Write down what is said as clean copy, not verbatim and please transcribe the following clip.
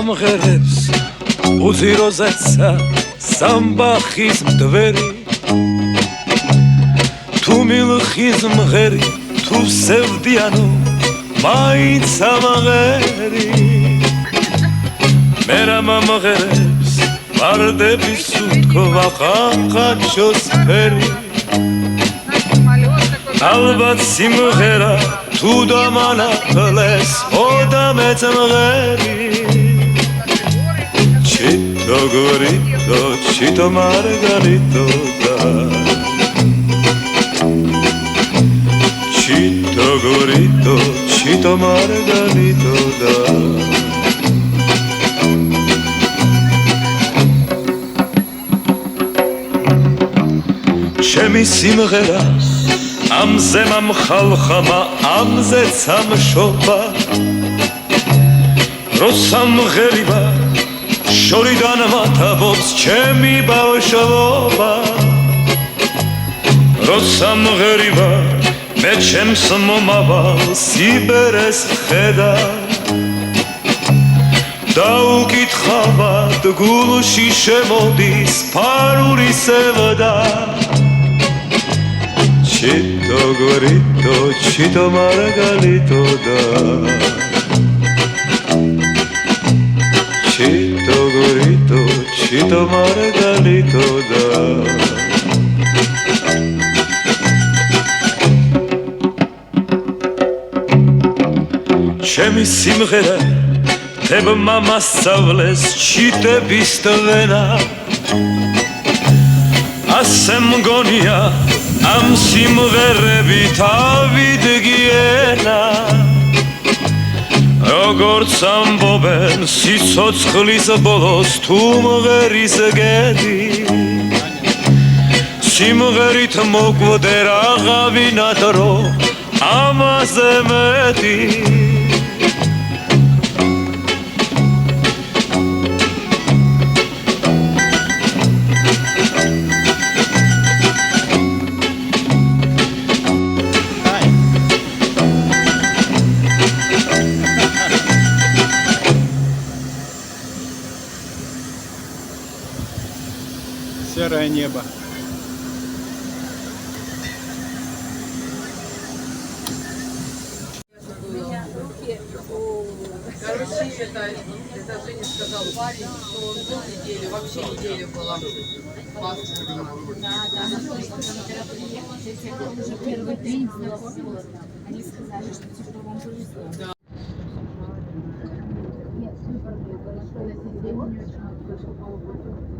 ამღერებს უძიროზეცა სამბახის მდვერი თუ მილხის მღერი თუ სევდიანო მაინც ამღერი მერა მომღერებს ვარდების უთქვა ხახაჩოს ფერი ალბათ სიმღერა თუ დამანახლეს ოდამეც მღერი ჩიტო გორიტო ჩიტო მარგარიტო და ჩიტო გორიტო ჩიტო მარგარიტო და ჩემი სიმღერა ამზე მომხალხამა ამზე სამშობა როსამღერიბა შორიდან მათაბობს ჩემი ბავშვობა როსამღერიბა მე ჩემს მომავალ სიბერეს ხედა დაუკითხავად გულში შემოდის ფარული სევდა ჩიტო გორიტო ჩიტო მარგალიტო და ჩიტო გორიტო ჩიტო მარგალიტო და ჩემი სიმღერა თებმა მასწავლეს ჩიტების ტვენა ასე მგონია ამ სიმღერებით ავიდგიენა როგორც ამბობენ სიცოცხლის ბოლოს თუ მღერის გედი სიმღერით მოკვდე რაღაცნაირად რომ ამაზე მეტი серое небо. Короче, это Женя сказал парень, что он был неделю, вообще неделю была пасмурно. Да, уже первый день знакомилась, они сказали, что типа вам повезло. Да. Нет, супер, большое сиденье, очень хорошо.